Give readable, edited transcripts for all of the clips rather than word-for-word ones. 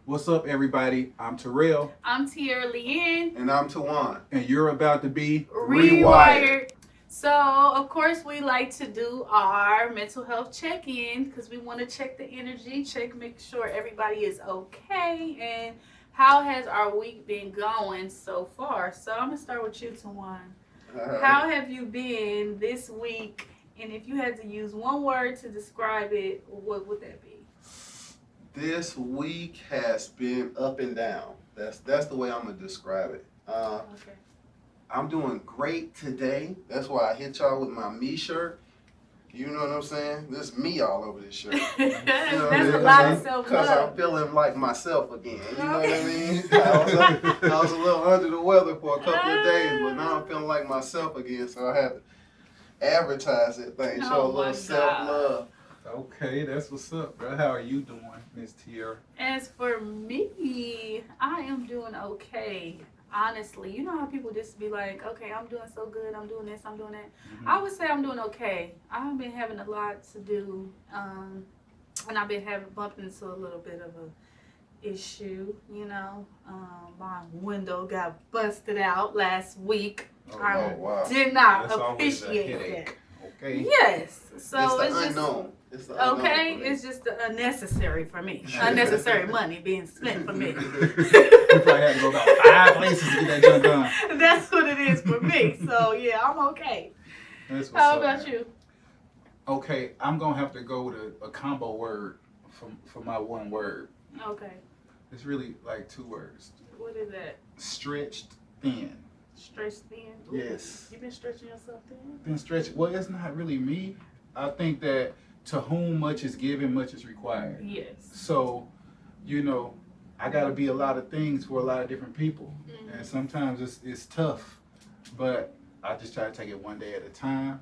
What's up, everybody? I'm Terrell. I'm Tierra Leanne. And I'm Tawan. And you're about to be Rewired. So, of course, we like to do our mental health check-in because we want to check the energy, make sure everybody is okay, and how has our week been going so far. So, I'm going to start with you, Tawan. Right. How have you been this week? And if you had to use one word to describe it, what would that be? This week has been up and down. That's the way I'm gonna describe it. Okay. I'm doing great today. That's why I hit y'all with my me shirt. You know what I'm saying? There's me all over this shirt. That's a lot of self-love. Because I'm feeling like myself again. You know what I mean? I was a little under the weather for a couple of days, but now I'm feeling like myself again. So I have to advertise that thing, show a little self-love. Okay, that's what's up, bro. How are you doing, Miss Tierra? As for me, I am doing okay. Honestly, you know how people just be like, okay, I'm doing so good, I'm doing this, I'm doing that. Mm-hmm. I would say I'm doing okay. I've been having a lot to do, and I've been bumped into a little bit of a issue, you know. My window got busted out last week. I wow. did not That's always a appreciate headache. that. Okay. Yes, so it's the just unknown. It's the unknown okay. for me. It's just unnecessary for me. Unnecessary money being spent for me. You probably had to go about 5 places to get that junk done. That's what it is for me. So yeah, I'm okay. That's what's How up, about man. you? Okay, I'm gonna have to go with a combo word for my one word. Okay. It's really like 2 words. What is that? Stretched thin. Stretched thin? Yes. You been stretching yourself thin? Been stretched. Well, it's not really me. I think that to whom much is given, much is required. Yes. So, you know, I got to be a lot of things for a lot of different people. Mhm. And sometimes it's tough. But I just try to take it one day at a time,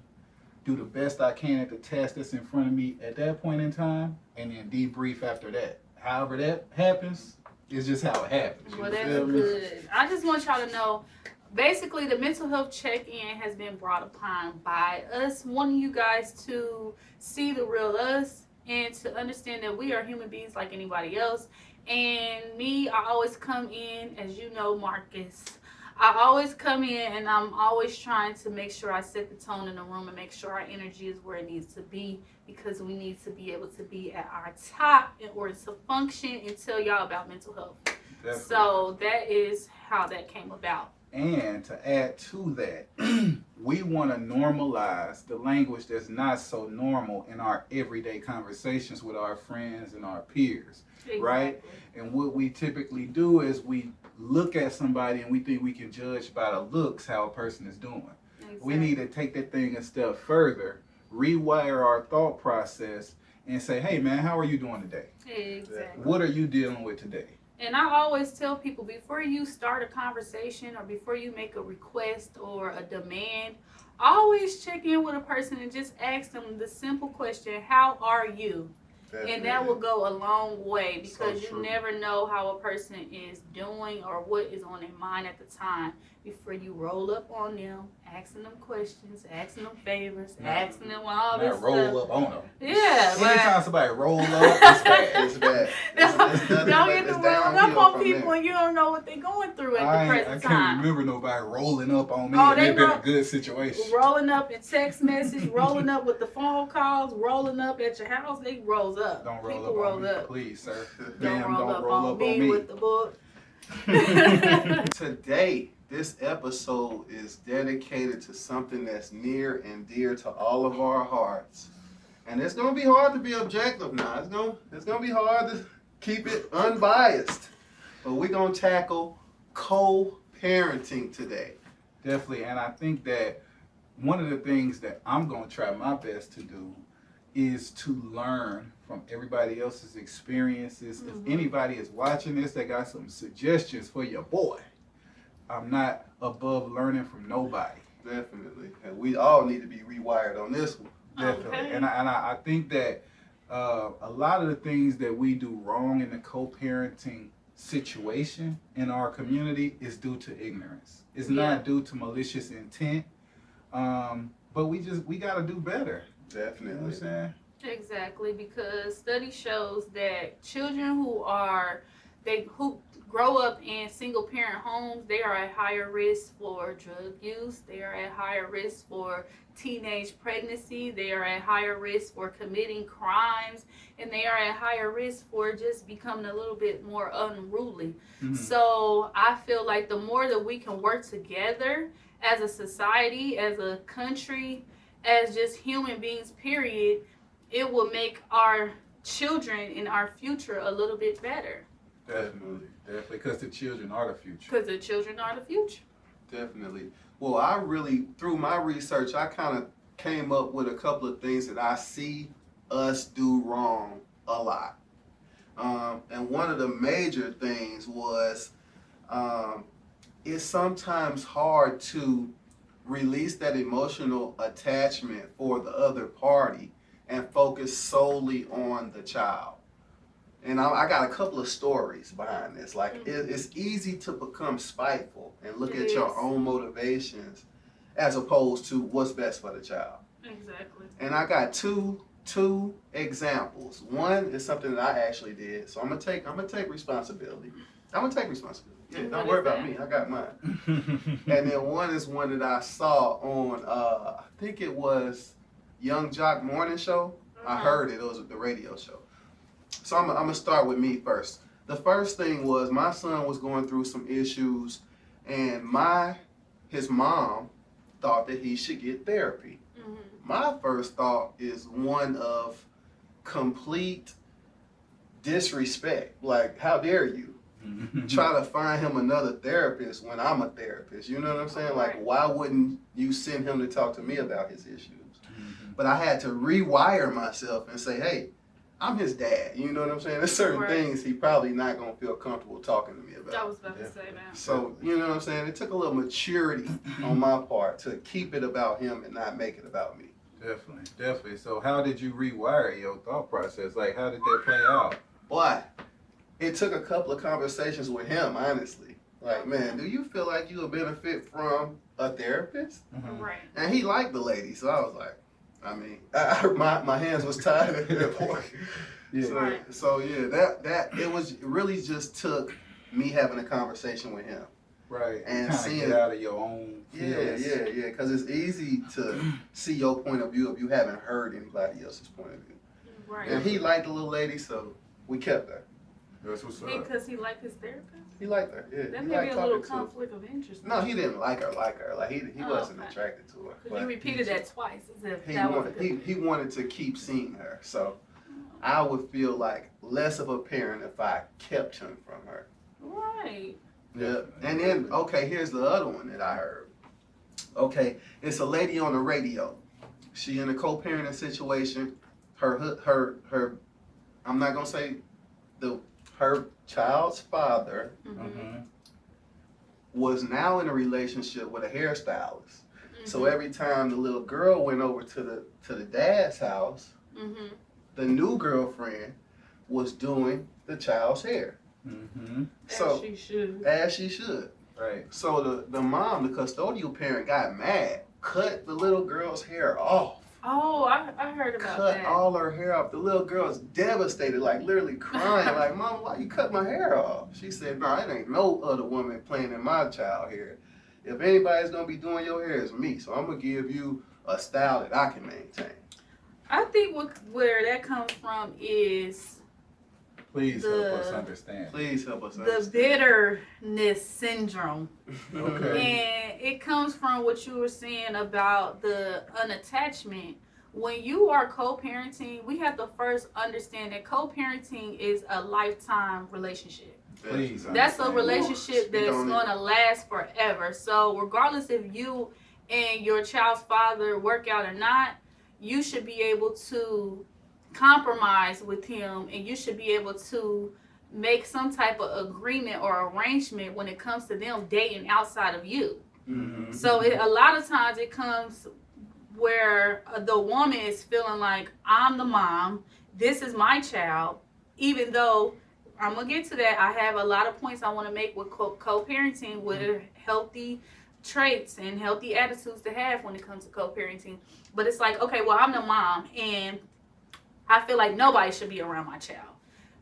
do the best I can at the task that's in front of me at that point in time, and then debrief after that. However that happens, it's just how it happens. You Well, that's feel me? good. I just want y'all to know, basically, the mental health check-in has been brought upon by us, wanting you guys to see the real us and to understand that we are human beings like anybody else. And me, I always come in, as you know, Marcus, I always come in and I'm always trying to make sure I set the tone in the room and make sure our energy is where it needs to be, because we need to be able to be at our top in order to function and tell y'all about mental health. Definitely. So that is how that came about. And to add to that, we want to normalize the language that's not so normal in our everyday conversations with our friends and our peers, right? Exactly. And what we typically do is we look at somebody and we think we can judge by the looks how a person is doing. We need to take that thing a step further, rewire our thought process, and say, hey man, how are you doing today? Exactly. What are you dealing with today? And I always tell people, before you start a conversation or before you make a request or a demand, always check in with a person and just ask them the simple question, how are you? Definitely. And that will go a long way, because So you true. never know how a person is doing or what is on their mind at the time before you roll up on them, asking them questions, asking them favors, asking them all this Not roll stuff. up on them. Yeah, Anytime somebody roll up, it's bad. It's bad. Don't It's nothing get but to it's rolling up downhill on from people there. and you don't know what they're going through at the I present can't time. remember nobody rolling up on me Oh, and they it been a roll- good situation. Rolling up in text message, rolling up with the phone calls, rolling up at your house, they rolls up. Don't roll People up roll on me, up. please, sir. Don't Ma'am, roll don't up roll on up me on me. with the book. Today, this episode is dedicated to something that's near and dear to all of our hearts. And it's going to be hard to be objective now. It's gonna be hard to keep it unbiased. But we're going to tackle co-parenting today. Definitely, and I think that one of the things that I'm going to try my best to do is to learn from everybody else's experiences. If anybody is watching this that got some suggestions for your boy, I'm not above learning from nobody. Definitely. And we all need to be rewired on this one. Definitely. Okay. And I think that a lot of the things that we do wrong in the co-parenting situation in our community is due to ignorance. It's not due to malicious intent. But we got to do better. You know what I'm Definitely. saying? Exactly, because study shows that children who are who grow up in single parent homes, they are at higher risk for drug use. They are at higher risk for teenage pregnancy. They are at higher risk for committing crimes, and they are at higher risk for just becoming a little bit more unruly. Mhm. So I feel like the more that we can work together as a society, as a country, as just human beings, period, it will make our children and our future a little bit better. Definitely, because the children are the future. Because the children are the future. Definitely. Well, I really, through my research, I kind of came up with a couple of things that I see us do wrong a lot. And one of the major things was it's sometimes hard to release that emotional attachment for the other party and focus solely on the child. And I got a couple of stories behind this. Like, it's easy to become spiteful and look at your own motivations as opposed to what's best for the child. Exactly. And I got two examples. One is something that I actually did, so I'm gonna take responsibility. Yeah, don't worry about me. I got mine. And then one is one that I saw on I think it was Young Jock Morning Show. I heard it. It was the radio show. So I'm gonna start with me first. The first thing was my son was going through some issues, and his mom thought that he should get therapy. Mm-hmm. My first thought is one of complete disrespect. Like, how dare you try to find him another therapist when I'm a therapist? You know what I'm saying? Like, why wouldn't you send him to talk to me about his issues? But I had to rewire myself and say, hey, I'm his dad. You know what I'm saying? There's certain things he probably not going to feel comfortable talking to me about. I was about to say that. So, you know what I'm saying? It took a little maturity on my part to keep it about him and not make it about me. Definitely. So how did you rewire your thought process? Like, how did that play out? Boy, it took a couple of conversations with him, honestly. Like, man, do you feel like you would benefit from a therapist? Mhm. Right. And he liked the lady, so I was like, I mean, my hands was tied at that point. Yeah. So yeah, that it really just took me having a conversation with him. Right. And kind seeing of get out of your own feelings. Yeah, because it's easy to see your point of view if you haven't heard anybody else's point of view. Right. And he liked the little lady, so we kept her. That's what's up. Because he liked his therapist? He liked her. Yeah, That he may liked be a little talking to her. conflict of interest. No, he didn't like her. Like he wasn't okay. attracted to her. Because but you repeated that twice as if he that was a wanted good he wanted to keep seeing her. So I would feel like less of a parent if I kept him from her. Right. Yeah. And then here's the other one that I heard. Okay, it's a lady on the radio. She in a co-parenting situation. Her I'm not gonna say her child's father Mm-hmm. was now in a relationship with a hairstylist. So every time the little girl went over to the dad's house, the new girlfriend was doing the child's hair. Mm-hmm. So As she should. as she should. Right. So the mom, the custodial parent, got mad, cut the little girl's hair off. Oh, I heard about Cut that. all her hair off. The little girl's devastated, like literally crying, like, Mom, why you cut my hair off? She said, no, it ain't no other woman playing in my child hair. If anybody's gonna be doing your hair, it's me. So I'm gonna give you a style that I can maintain. I think where that comes from is Please help us understand. Please help us the understand. bitterness syndrome. Okay. And it comes from what you were saying about the unattachment. When you are co-parenting, we have to first understand that co-parenting is a lifetime relationship. Please That's a understand. relationship that's going to last forever. So regardless if you and your child's father work out or not, you should be able to compromise with him, and you should be able to make some type of agreement or arrangement when it comes to them dating outside of you. Mm-hmm. So a lot of times it comes where the woman is feeling like, I'm the mom, this is my child, even though I'm going to get to that. I have a lot of points I want to make with co-parenting, with healthy traits and healthy attitudes to have when it comes to co-parenting. But it's like, okay, well, I'm the mom, and I feel like nobody should be around my child.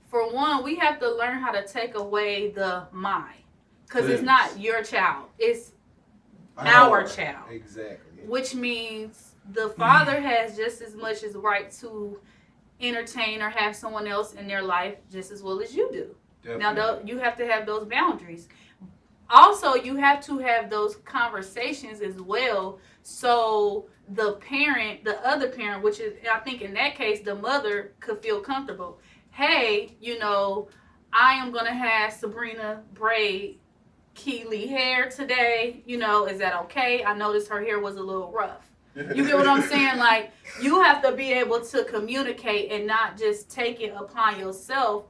for one, we have to learn how to take away the my. Because it's Please. not your child. It's our child. Exactly. Which means the father has just as much as right to entertain or have someone else in their life just as well as you do. Definitely. Now, you have to have those boundaries. Also, you have to have those conversations as well. So the parent, the other parent, which is, I think in that case, the mother could feel comfortable. Hey, I am going to have Sabrina braid Keely hair today. Is that okay? I noticed her hair was a little rough. You get what I'm saying? Like, you have to be able to communicate and not just take it upon yourself,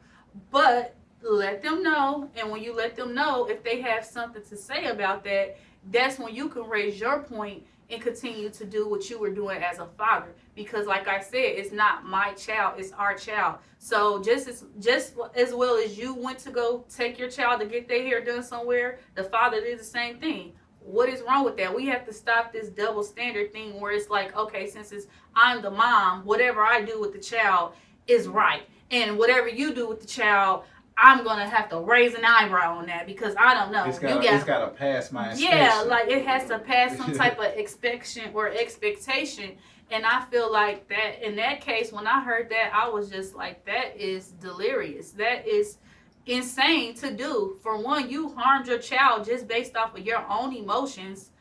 but let them know. And when you let them know, if they have something to say about that, that's when you can raise your point and continue to do what you were doing as a father. Because like I said, it's not my child, it's our child. So just as well as you went to go take your child to get their hair done somewhere, the father did the same thing. What is wrong with that? We have to stop this double standard thing where it's like, okay, since I'm the mom, whatever I do with the child is right. And whatever you do with the child, I'm going to have to raise an eyebrow on that because I don't know. It's got to pass my inspection. Yeah, like it has to pass some type of expectation or expectation. And I feel like that in that case, when I heard that, I was just like, that is delirious. That is insane to do. For one, you harmed your child just based off of your own emotions.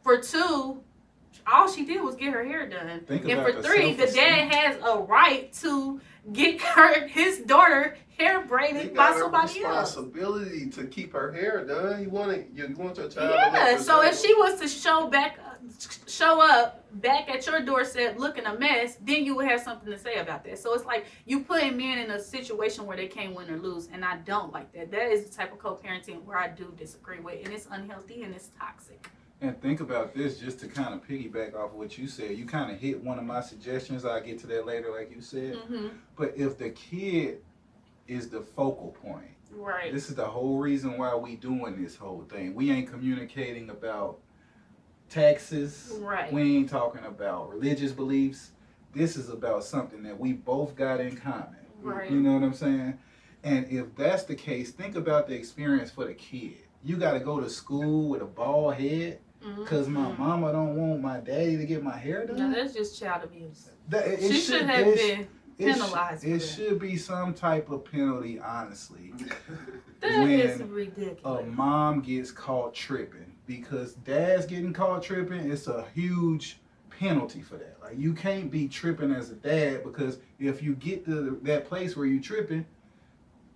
For two, all she did was get her hair done. And for three, the dad has a right to get his daughter hair braided by somebody else. Responsibility to keep her hair done. You want your child. Yeah. So if she was to show up back at your doorstep looking a mess, then you would have something to say about that. So it's like you putting men in a situation where they can't win or lose, and I don't like that. That is the type of co-parenting where I do disagree with, and it's unhealthy and it's toxic. And think about this, just to kind of piggyback off what you said. You kind of hit one of my suggestions. I'll get to that later, like you said. Mm-hmm. But if the kid is the focal point, right? This is the whole reason why we doing this whole thing. We ain't communicating about taxes. Right. We ain't talking about religious beliefs. This is about something that we both got in common. Right. You know what I'm saying? And if that's the case, think about the experience for the kid. You got to go to school with a bald head. Because my mama don't want my daddy to get my hair done? No, that's just child abuse. She should have been penalized. It should be some type of penalty, honestly. That is ridiculous. A mom gets caught tripping. Because dad's getting caught tripping, it's a huge penalty for that. Like, you can't be tripping as a dad, because if you get to that place where you tripping,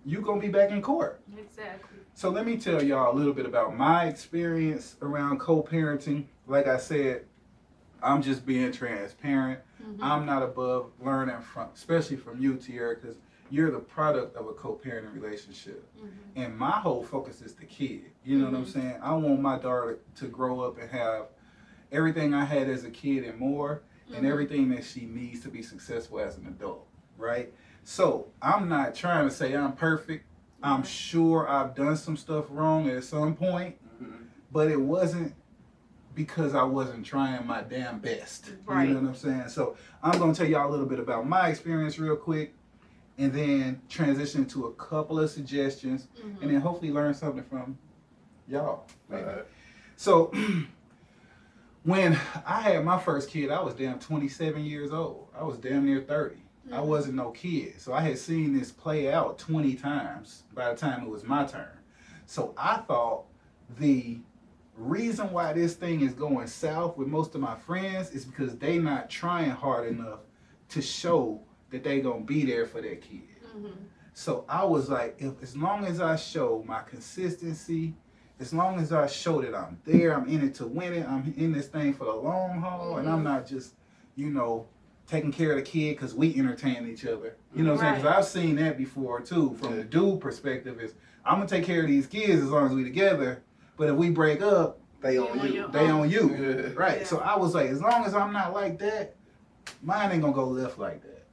you're going to be back in court. Exactly. So let me tell y'all a little bit about my experience around co-parenting. Like I said, I'm just being transparent. Mm-hmm. I'm not above learning from, especially from you, Tierra, because you're the product of a co-parenting relationship. Mm-hmm. And my whole focus is the kid. You know what I'm saying? I want my daughter to grow up and have everything I had as a kid and more, and everything that she needs to be successful as an adult, right? So I'm not trying to say I'm perfect. I'm sure I've done some stuff wrong at some point, but it wasn't because I wasn't trying my damn best. Right. You know what I'm saying? So I'm going to tell y'all a little bit about my experience real quick, and then transition to a couple of suggestions, and then hopefully learn something from y'all. Maybe. Right. So when I had my first kid, I was damn 27 years old. I was damn near 30. I wasn't no kid. So I had seen this play out 20 times by the time it was my turn. So I thought the reason why this thing is going south with most of my friends is because they not trying hard enough to show that they gonna be there for their kid. So I was like, as long as I show my consistency, as long as I show that I'm there, I'm in it to win it, I'm in this thing for the long haul, and I'm not just, taking care of the kid because we entertain each other. You know what I'm saying? Because I've seen that before too. From the dude perspective, is I'm gonna take care of these kids as long as we together. But if we break up, they on you. They on you. Yeah. Right. Yeah. So I was like, as long as I'm not like that, mine ain't gonna go left like that.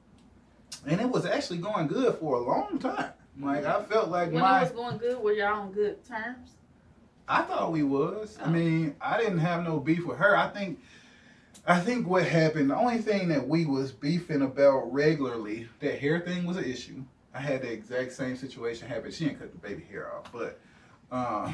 And it was actually going good for a long time. Like I felt like when it was going good, were y'all on good terms? I thought we was. I mean, I didn't have no beef with her. I think what happened, the only thing that we was beefing about regularly, that hair thing was an issue. I had the exact same situation happen. She didn't cut the baby hair off, but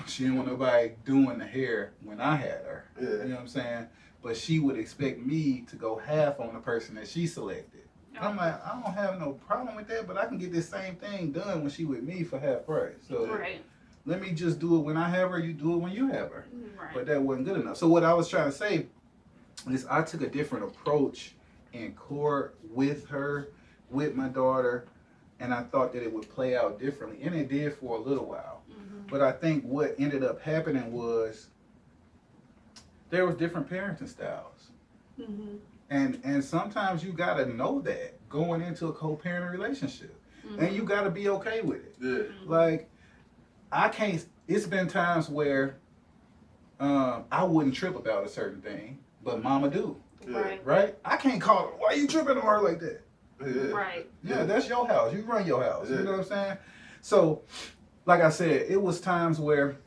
she didn't want nobody doing the hair when I had her. Yeah. You know what I'm saying? But she would expect me to go half on the person that she selected. I'm like, I don't have no problem with that, but I can get this same thing done when she with me for half price. So Right. let me just do it when I have her, you do it when you have her. Right. But that wasn't good enough. So what I was trying to say is I took a different approach in court with her, with my daughter, and I thought that it would play out differently. And it did for a little while. But I think what ended up happening was there was different parenting styles. Mm-hmm. And sometimes you gotta know that going into a co-parenting relationship. And you gotta be okay with it. Yeah. Like, I can't, it's been times where I wouldn't trip about a certain thing, but mama do, Right. right? I can't call her, why you tripping on her like that? Yeah. Right. Yeah, that's your house. You run your house. Yeah. You know what I'm saying? So, like I said, it was times where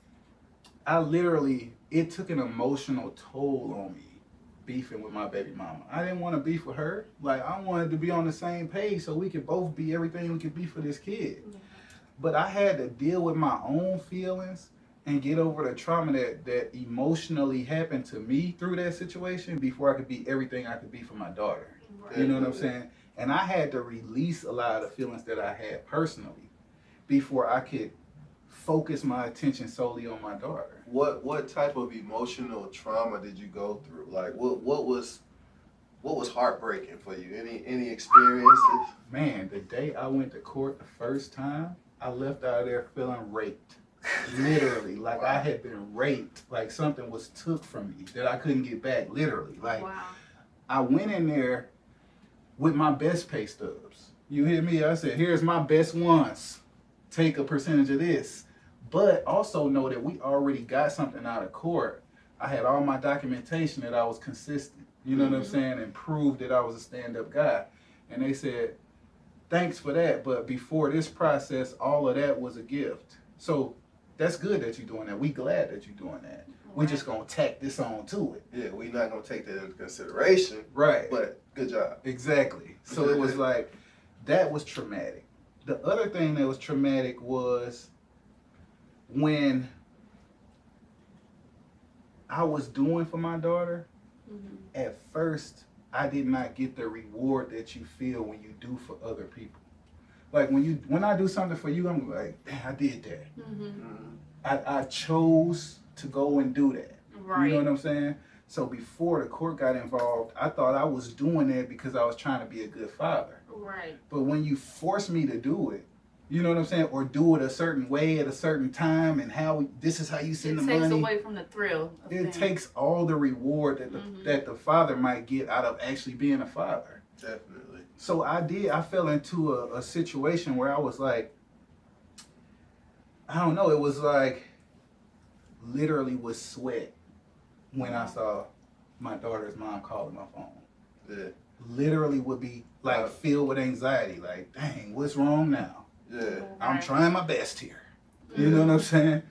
I literally, it took an emotional toll on me beefing with my baby mama. I didn't want to beef with her. Like, I wanted to be on the same page so we could both be everything we could be for this kid. Yeah. But I had to deal with my own feelings and get over the trauma that emotionally happened to me through that situation before I could be everything I could be for my daughter. Right. You know what I'm saying? And I had to release a lot of the feelings that I had personally before I could focus my attention solely on my daughter. What type of emotional trauma did you go through? Like what was heartbreaking for you? Any experiences? Man, the day I went to court the first time, I left out of there feeling raped. Literally, like I had been raped, like something was took from me that I couldn't get back, literally. Like, Wow. I went in there with my best pay stubs. You hear me? I said, here's my best ones. Take a percentage of this. But also know that we already got something out of court. I had all my documentation that I was consistent. You know what I'm saying? And proved that I was a stand-up guy. And they said, thanks for that. But before this process, all of that was a gift. So that's good that you're doing that. We glad that you're doing that. We just gonna tack this on to it. Yeah, we're not gonna take that into consideration. Right. But good job. Exactly. So it was like, that was traumatic. The other thing that was traumatic was when I was doing for my daughter, at first, I did not get the reward that you feel when you do for other people. Like when I do something for you, I'm like, damn, I did that. I chose to go and do that. Right. You know what I'm saying? So before the court got involved, I thought I was doing that because I was trying to be a good father. Right. But when you force me to do it, you know what I'm saying? Or do it a certain way at a certain time and this is how you send the It takes money. away from the thrill. Of It things. takes all the reward that the father might get out of actually being a father. Definitely. So I fell into a situation where I was like, I don't know, it was like literally with sweat when I saw my daughter's mom calling my phone. Yeah. Literally would be like filled with anxiety, like, dang, what's wrong now? Yeah. I'm Right. trying my best here. You know what I'm saying?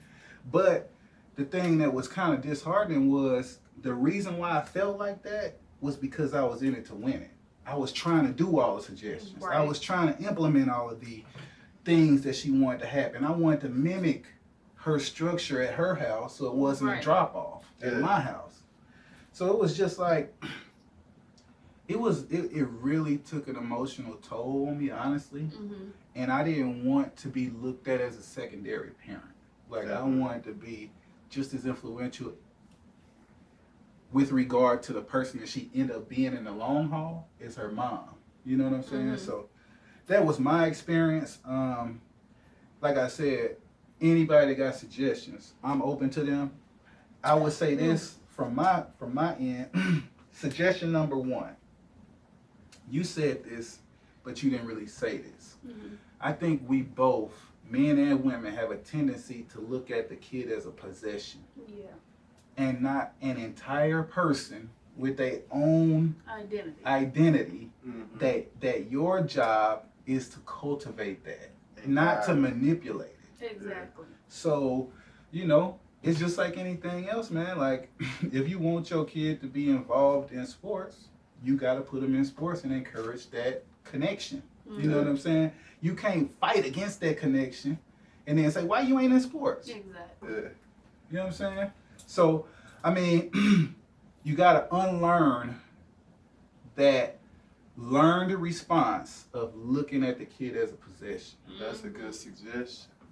But the thing that was kind of disheartening was the reason why I felt like that was because I was in it to win it. I was trying to do all the suggestions. I Right. was trying to implement all of the things that she wanted to happen. I wanted to mimic her structure at her house so it wasn't a Right. drop off at Yeah. my house. So it was just like, it really took an emotional toll on me, honestly. And I didn't want to be looked at as a secondary parent. Like, I wanted to be just as influential with regard to the person that she ended up being in the long haul as her mom. You know what I'm saying? So that was my experience. Like I said, anybody that got suggestions, I'm open to them. I would say this from my end. Suggestion number one. You said this, but you didn't really say this. I think we both, men and women, have a tendency to look at the kid as a possession Yeah. and not an entire person with their own Identity. that your job is to cultivate that, not to manipulate it. Exactly. So, you know, it's just like anything else, man. Like, if you want your kid to be involved in sports, you got to put them in sports and encourage that connection. You know what I'm saying? You can't fight against that connection and then say, why you ain't in sports? Exactly. Yeah. You know what I'm saying? So, I mean, you got to unlearn that learned response of looking at the kid as a possession. That's a good suggestion.